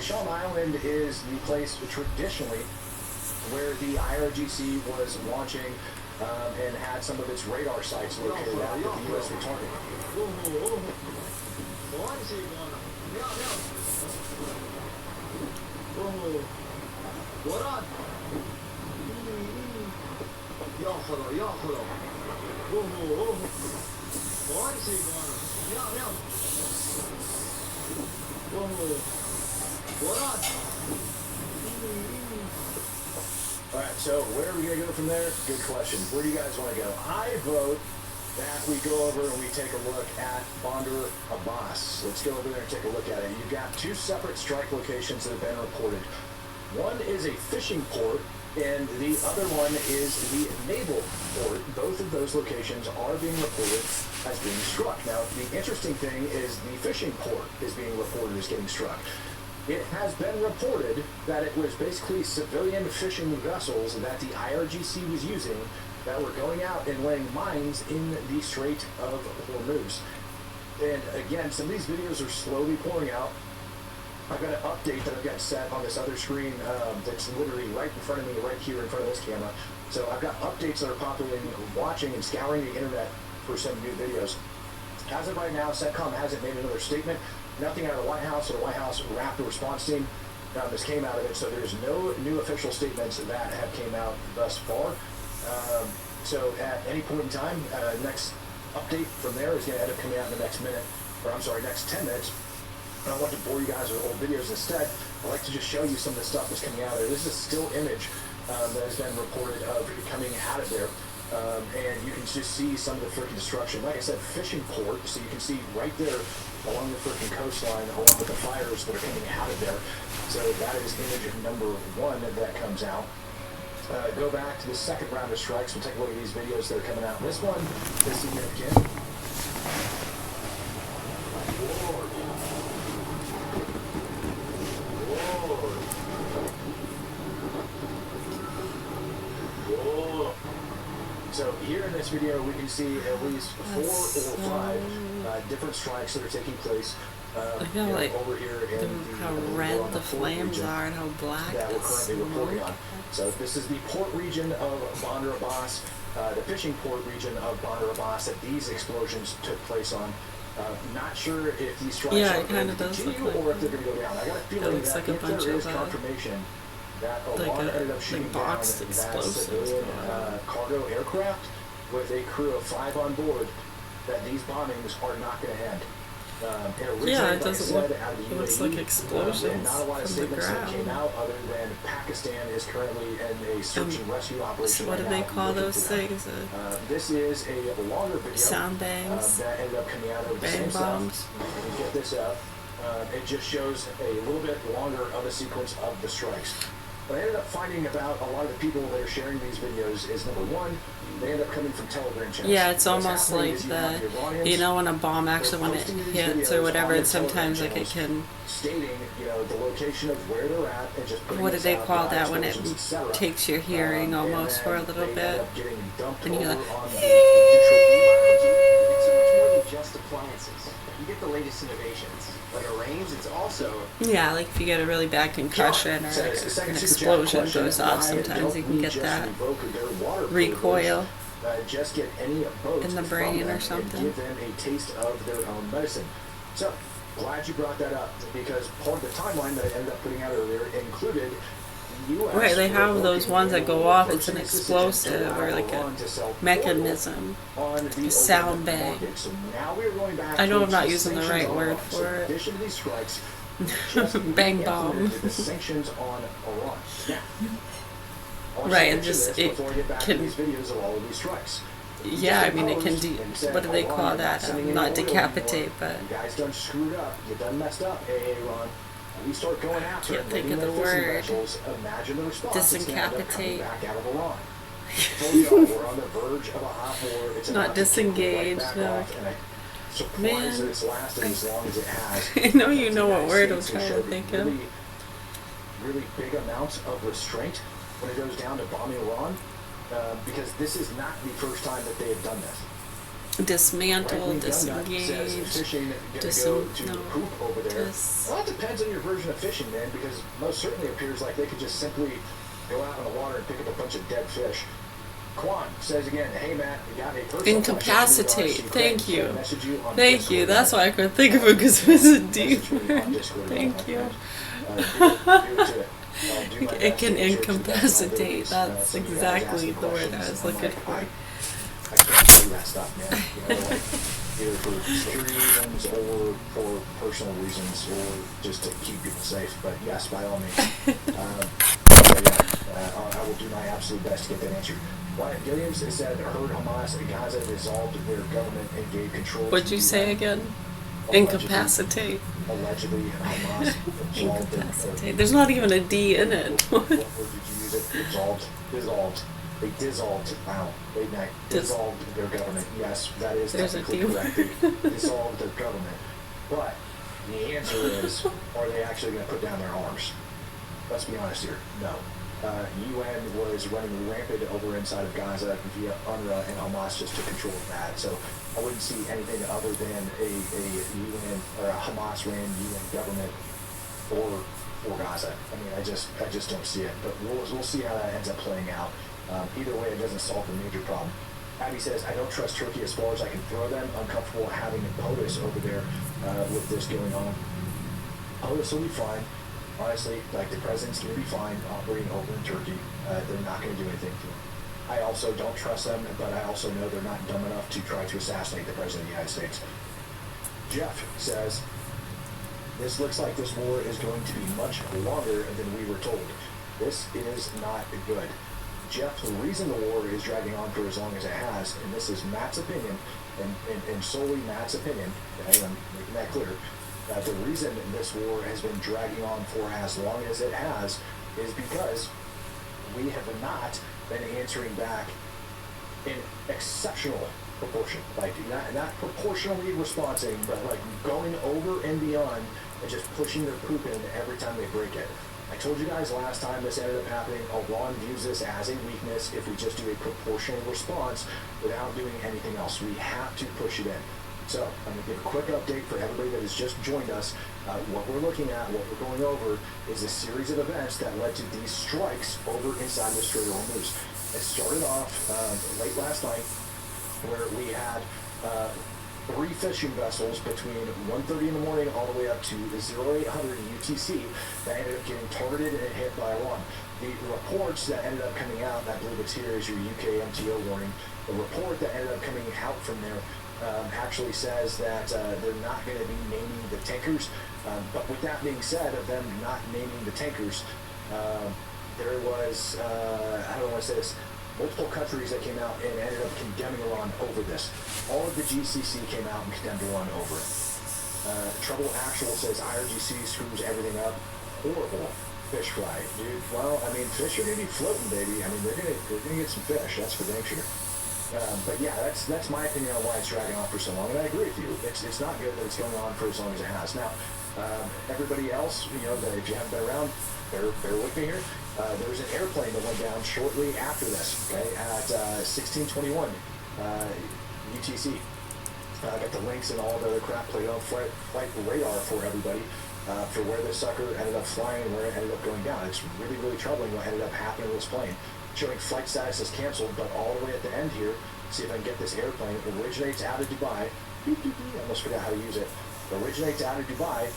Shelm Island is the place traditionally where the IRGC was launching and had some of its radar sites located at the U.S. target. All right, so where are we going to go from there? Good question. Where do you guys want to go? I vote that we go over and we take a look at Bandar Abbas. Let's go over there and take a look at it. You've got two separate strike locations that have been reported. One is a fishing port, and the other one is the naval port. Both of those locations are being reported as being struck. Now, the interesting thing is the fishing port is being reported as getting struck. It has been reported that it was basically civilian fishing vessels that the IRGC was using that were going out and laying mines in the Strait of Hormuz. And again, some of these videos are slowly pouring out. I've got an update that I've got set on this other screen that's literally right in front of me, right here in front of this camera. So I've got updates that are populating, watching and scouring the internet for some new videos. As of right now, CENTCOM hasn't made another statement. Nothing out of the White House or the White House Raptor response team this came out of it. So there's no new official statements that have came out thus far. So at any point in time, next update from there is going to end up coming out in the next minute, or I'm sorry, next 10 minutes. I don't want to bore you guys with old videos. Instead, I'd like to just show you some of the stuff that's coming out of there. This is a still image that has been reported of coming out of there. And you can just see some of the freaking destruction. Like I said, fishing port, so you can see right there along the freaking coastline, along with the fires that are coming out of there. So that is image number one that comes out. Go back to the second round of strikes. We'll take a look at these videos that are coming out. This one is significant. So here in this video, we can see at least 4 or 5 different strikes that are taking place. I feel like over here in how red the flames are and how black that we're the currently reporting on. smoke. So this is the port region of Bandar Abbas, the fishing port region of Bandar Abbas that these explosions took place on. Not sure if these strikes are going to continue or if they're going to go down. I got a feeling that like a if bunch there is of, confirmation that like Iran a ended up shooting down that boxed explosives civilian going on. cargo aircraft with a crew of 5 on board, that these bombings are not going to end. Yeah, it doesn't look. It looks like explosions not a lot of from the statements that ground. came out other than Pakistan is currently in a search and rescue operation. So what do right they now call looking those for them. things? This is a longer video Sound bangs, that ended up coming out of the bang same bombs. stuff. You can get this up. It just shows a little bit longer of a sequence of the strikes. What I ended up finding about a lot of the people that are sharing these videos is, number one, they end up coming from Telegram channels. Yeah, it's What's almost happening like is you have the, your Iranians, you know, when a bomb actually, when it posting these hits videos or whatever, on and their Telegram sometimes like it channels, can, stating, you know, the location of where they're at and just putting what do this they out, call the that when it explosions, etc. takes your hearing And almost for a then little they bit? end up getting dumped And you're over like, on the It's so much more than just appliances. You get the latest innovations. Like at Rames, it's also yeah, like if you get a really bad concussion or like an explosion goes off, sometimes you can get that recoil just get any boat in the from brain them or and something. give them a taste of their own medicine. So glad you brought that up, because part of the timeline that I ended up putting out earlier included the U.S. Right, they have those revoking ones that go the off, it's an first decision to explosive allow or like Iran a to sell mechanism, on the a sound open bang. market. So now we're going back I know to I'm not the using the sanctions right on word Iran. So for in it. addition to these strikes, just Bang bomb. implemented the sanctions on Iran. Now, I want you to Right, and picture just this it before I get back to can, these videos of all of these strikes. yeah, I mean it can what do they call that? Not decapitate, but You guys done screwed up. You done messed up, Iran. We start going after Can't it, think raiding of the their fishing word. vessels. Imagine the response that's gonna end up coming Disencapitate. back out of Iran. I told y'all, we're on the verge of a hot war. It's Not about to kick right disengage, back no. off, and I'm surprised Man, that it's lasted as long as it has. I know you know what The word United I'm States trying has to showed think really, of. really big amounts of restraint when it goes down to bombing Iran, because this is not the first time that they have done this. dismantle, Right-wing gun nut says disengage, fishing gonna go to poop over there. Well, that depends on your version of fishing, man, because most certainly appears like they could just simply go out in the water and pick up a bunch of dead fish. Quan says again, hey Matt, you got a personal incapacitate. Thank you. Thank you. Discord. That's why I couldn't think of it, because it was a D word. Thank you. It can incapacitate. That's exactly the word I was looking for. I can't do that stuff, man. You know, like, either for security reasons or for personal reasons or just to keep people safe. But yes, by all means. I will do my absolute best to get that answered. Wyatt Gilliams has said, heard Hamas and Gaza dissolved their government and gave control. What'd you say again? Incapacitate. Allegedly, Hamas dissolved Incapacitate. There's not even a D in it. What word did you use it? Dissolved. They dissolved. Wow. Late night. Dissolved their government. Yes, that is technically correct. They dissolved their government. But the answer is, are they actually going to put down their arms? Let's be honest here. No. UN was running rampant over inside of Gaza via UNRWA, and Hamas just took control of that. So I wouldn't see anything other than a UN or a Hamas-ran UN government for Gaza. I mean, I just don't see it. But we'll see how that ends up playing out. Either way, it doesn't solve the major problem. Abby says, I don't trust Turkey as far as I can throw them. Uncomfortable having POTUS over there with this going on. POTUS will be fine. Honestly, like, the president's going to be fine operating over in Turkey. They're not going to do anything to him. I also don't trust them, but I also know they're not dumb enough to try to assassinate the president of the United States. Jeff says, this looks like this war is going to be much longer than we were told. This is not good. Jeff, the reason the war is dragging on for as long as it has, and this is Matt's opinion, and solely Matt's opinion, okay, I'm making that clear, the reason this war has been dragging on for as long as it has is because we have not been answering back in exceptional proportion. Like, not proportionally responding, but like going over and beyond and just pushing their poop in every time they break it. I told you guys last time this ended up happening. Iran views this as a weakness if we just do a proportional response without doing anything else. We have to push it in. So I'm going to give a quick update for everybody that has just joined us. What we're looking at, what we're going over, is a series of events that led to these strikes over inside the Strait of Hormuz. It started off late last night where we had 3 fishing vessels between 1:30 in the morning all the way up to 0800 UTC that ended up getting targeted and hit by Iran. The reports that ended up coming out, and I believe it's here is your UK MTO warning, the report that ended up coming out from there actually says that they're not going to be naming the tankers. But with that being said, of them not naming the tankers, there was, how do I want to say this, multiple countries that came out and ended up condemning Iran over this. All of the GCC came out and condemned Iran over it. Trouble Actual says IRGC screws everything up. Horrible fish fry, dude. Well, I mean, fish are going to be floating, baby. I mean, they're gonna get some fish, that's for dang sure. But yeah, that's my opinion on why it's dragging on for so long, and I agree with you. It's not good that it's going on for as long as it has. Now, everybody else, you know, that if you haven't been around, bear with me here. There was an airplane that went down shortly after this, okay, at 1621 UTC. I got the links and all the other crap played on flight radar for everybody for where this sucker ended up flying and where it ended up going down. It's really, really troubling what ended up happening with this plane. Showing flight status is canceled, but all the way at the end here, see if I can get this airplane. It originates out of Dubai. I almost forgot how to use it. It originates out of Dubai,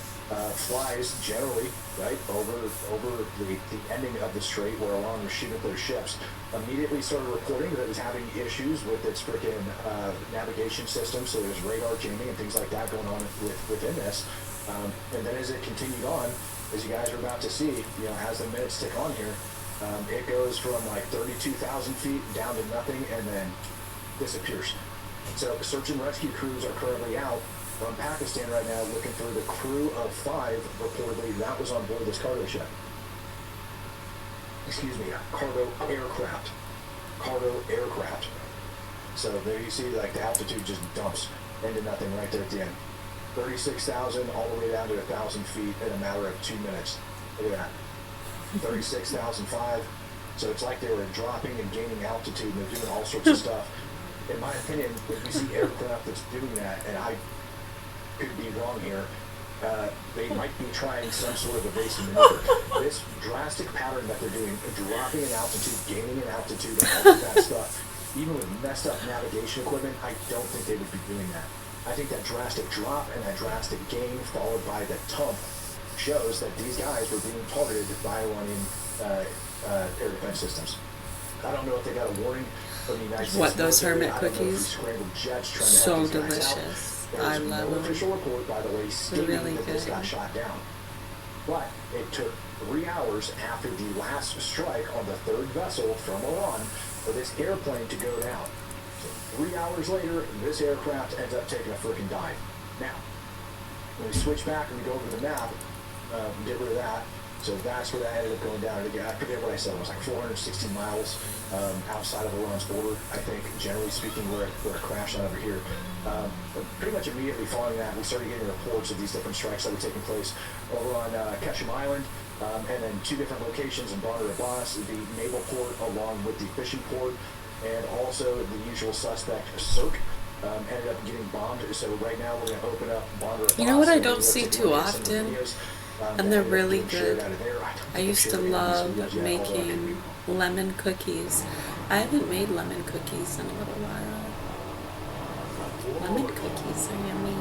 flies generally right over the ending of the strait where Iran was shooting at their ships. Immediately started reporting that it was having issues with its freaking navigation system, so there's radar jamming and things like that going on within this. And then as it continued on, as you guys are about to see, you know, as the minutes tick on here, it goes from like 32,000 feet down to nothing and then disappears. So search and rescue crews are currently out from Pakistan right now looking for the crew of 5 reportedly that was on board this cargo ship. Excuse me, cargo aircraft. So there you see, like, the altitude just dumps into nothing right there at the end. 36,000 all the way down to 1,000 feet in a matter of 2 minutes. Look at that. 36,005. So it's like they were dropping and gaining altitude and they're doing all sorts of stuff. in my opinion, when you see aircraft that's doing that, and I could be wrong here, they might be trying some sort of evasive maneuver. This drastic pattern that they're doing, dropping in altitude, gaining in altitude, and all of that stuff, even with messed up navigation equipment, I don't think they would be doing that. I think that drastic drop and that drastic gain followed by the tump shows that these guys were being targeted by Iranian air defense systems. I don't know if they got a warning from the United States. What, those military. hermit cookies? Scrambled jets trying to So help these guys delicious. out. There I was love no them. official report, by the way, stating really that this good. got shot down. But it took 3 hours after the last strike on the third vessel from Iran for this airplane to go down. So 3 hours later, this aircraft ends up taking a freaking dive. Now, when we switch back and we go over to the map, get rid of that. So that's where that ended up going down. Again, I forget what I said. It was like 460 miles outside of Iran's border, I think, generally speaking, where it crashed out over here. But pretty much immediately following that, we started getting reports of these different strikes that were taking place over on Ketchum Island, and then 2 different locations in Bandar Abbas, the naval port along with the fishing port, and also the usual suspect, Cirque. Ended up getting bombed. So right now we're going to open up Bandar Abbas. You know what I don't see too often? And they're really good. I used to love making lemon cookies. I haven't made lemon cookies in a little while. Lemon cookies are yummy.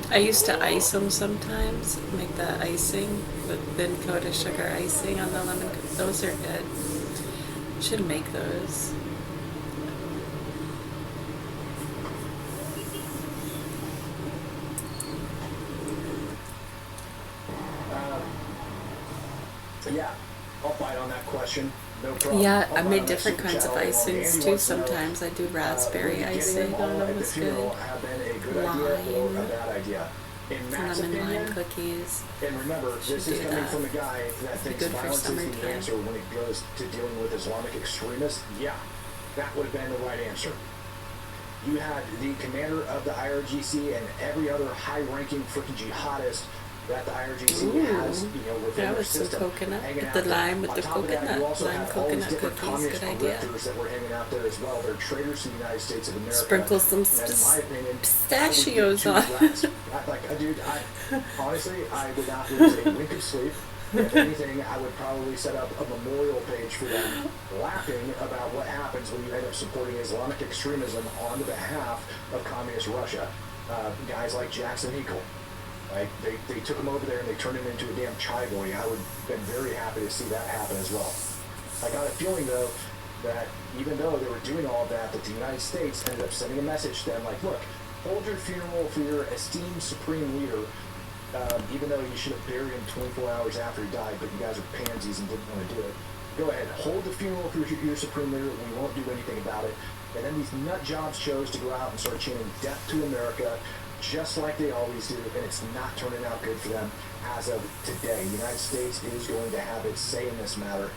I used to ice them sometimes, make the icing, but then coat of sugar icing on the lemon cookies. Those are good. Should make those. Yeah, I'll bite on that question. No problem. Yeah, I made different kinds of icings too sometimes. I do raspberry icing on them, it's good. Lime, lemon lime cookies. And remember, this is coming from a guy that thinks good for violence is the summertime. answer when it goes to dealing with Islamic extremists. Yeah, that would have been the right answer. You had the commander of the IRGC and every other high-ranking freaking jihadist that the IRGC has, within That their was some system. coconut. hanging With out the there. lime, with On the top of that, coconut. you also Lime have all these coconut different cookies, communist good idea. grifters that were hanging out there as well. They're traitors to the United States of America. Sprinkle some And in my opinion, pistachios I would on. give 2 rats. Dude, honestly, I would not lose a wink of sleep. If anything, I would probably set up a memorial page for them, laughing about what happens when you end up supporting Islamic extremism on the behalf of communist Russia. Guys like Jackson Hinkle. Like, they took him over there and they turned him into a damn chai boy. I would have been very happy to see that happen as well. I got a feeling, though, that even though they were doing all of that, that the United States ended up sending a message to them like, look, hold your funeral for your esteemed supreme leader, even though you should have buried him 24 hours after he died, but you guys are pansies and didn't want to do it. Go ahead, hold the funeral for your supreme leader. We won't do anything about it. And then these nut jobs chose to go out and start chanting death to America, just like they always do, and it's not turning out good for them as of today. The United States is going to have its say in this matter.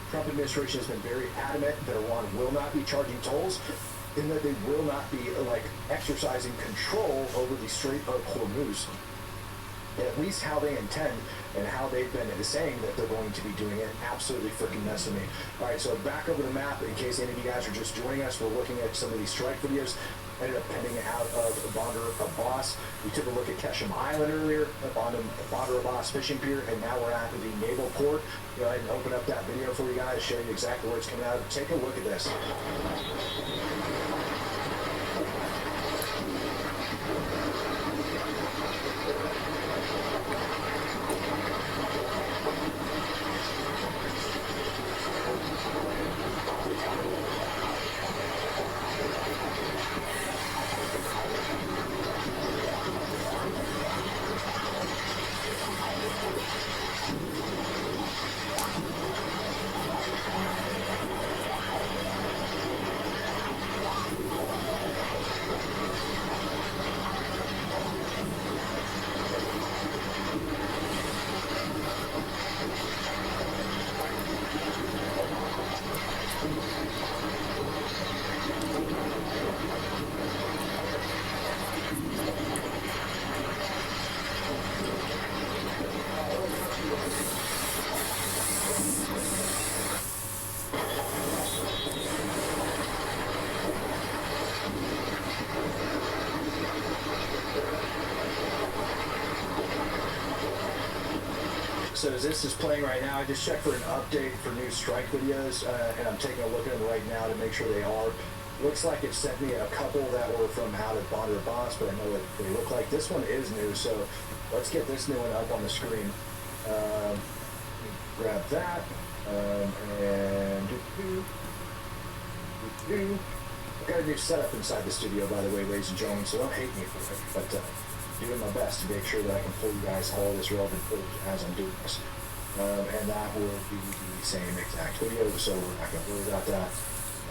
Trump administration has been very adamant that Iran will not be charging tolls, and that they will not be exercising control over the Strait of Hormuz. At least how they intend and how they've been saying that they're going to be doing it absolutely freaking messing me. All right, so back over the map, in case any of you guys are just joining us, we're looking at some of these strike videos. Ended up pending out of Bandar Abbas. We took a look at Ketchum Island earlier, Bandar Abbas fishing pier, and now we're at the naval port. Go ahead and open up that video for you guys, show you exactly where it's coming out of. Take a look at this. So as this is playing right now, I just checked for an update for new strike videos, and I'm taking a look at them right now to make sure they are. Looks like it sent me a couple that were from out of Bonder Boss, but I know what they look like. This one is new, so let's get this new one up on the screen. Grab that, and I've got a new setup inside the studio, by the way, ladies and gentlemen, so don't hate me for it, but doing my best to make sure that I can pull you guys all this relevant footage as I'm doing this. And that will be the same exact video, so we're not going to worry about that.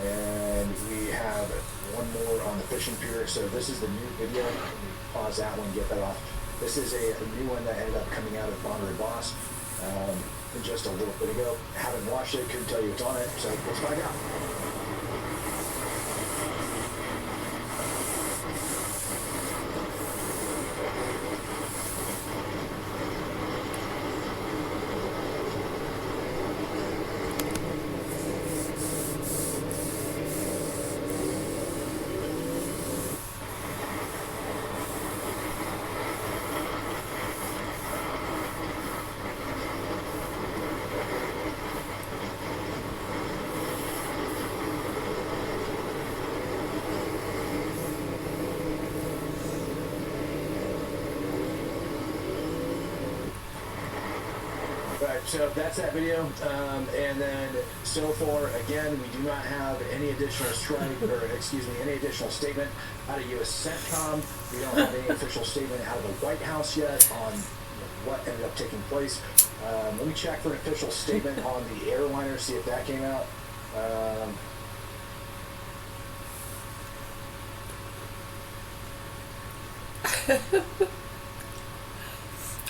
And we have one more on the fishing pier. So this is the new video. Let me pause that one, get that off. This is a new one that ended up coming out of Bonder Boss just a little bit ago. Haven't watched it, couldn't tell you what's on it, so let's find out. Right, so that's that video, and then so far, again, we do not have any additional strike, or excuse me, any additional statement out of U.S. CENTCOM. We don't have any official statement out of the White House yet on what ended up taking place. Let me check for an official statement on the airliner, see if that came out.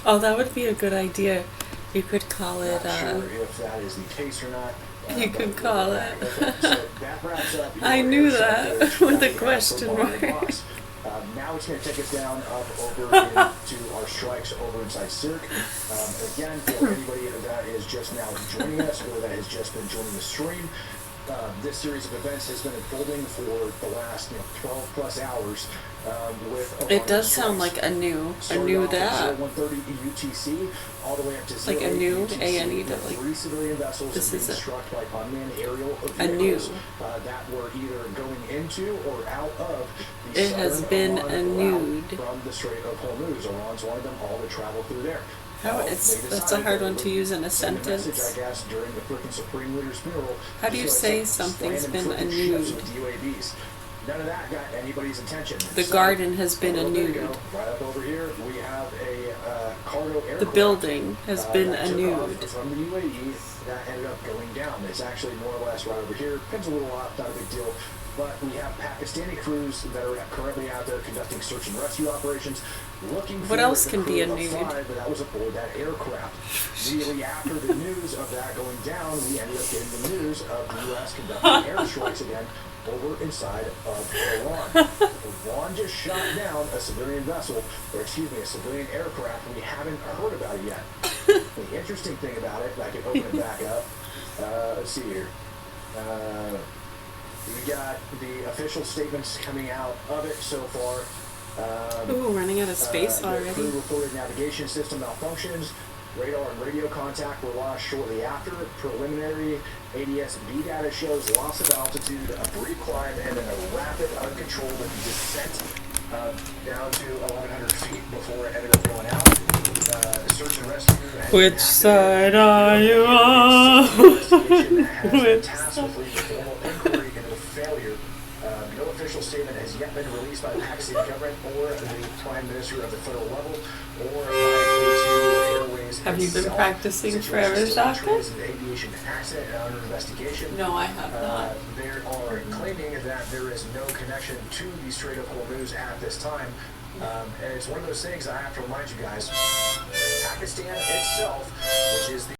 Oh, that would be a good idea. You could call it. Not sure if that is the case or not. You could call it. Okay, so that wraps up I knew that with a question mark. Now it's going to take us down up over into our strikes over inside Cirque. Again, for anybody that is just now joining us or that has just been joining the stream, this series of events has been unfolding for the last 12 plus hours. It does sound like a new that. 130 UTC all the way up to like a new ANE that like 3 civilian vessels this being is struck by unmanned aerial new. vehicles that were either going into or out of the it has been route from the Strait of Hormuz. Iran's wanted them all to travel through there. That's a hard one to use in a sentence. Message, I guess, during the freaking Supreme Leader's funeral. How do you say something's been annued? None of that got anybody's attention. The garden has been annued. Right up over here, we have a cargo aircraft. The building has been annued. From the UAE that ended up going down. It's actually more or less right over here. Depends a little off, not a big deal. But we have Pakistani crews that are currently out there conducting search and rescue operations, looking for what else can be annued? That was aboard that aircraft. Immediately after the news of that going down, we ended up getting the news of the U.S. conducting airstrikes again over inside of Iran. Iran just shot down a civilian vessel, or excuse me, a civilian aircraft, and we haven't heard about it yet. The interesting thing about it, I can open it back up. Let's see here. We got the official statements coming out of it so far. Ooh, running out of space already. The crew reported navigation system malfunctions. Radar and radio contact were lost shortly after. Preliminary ADS-B data shows loss of altitude, a brief climb, and then a rapid, uncontrolled descent down to 1,100 feet before it ended up going out. Search and rescue. Which side are you on? Which side? Formal inquiry into the failure. No official statement has yet been released by the Pakistani government or the Prime Minister of the federal level or by the Airways. Have you been practicing Travis Doctor? Aviation accident under investigation. No, I have not. They are claiming that there is no connection to the Strait of Hormuz at this time. And it's one of those things I have to remind you guys. Pakistan itself, which is the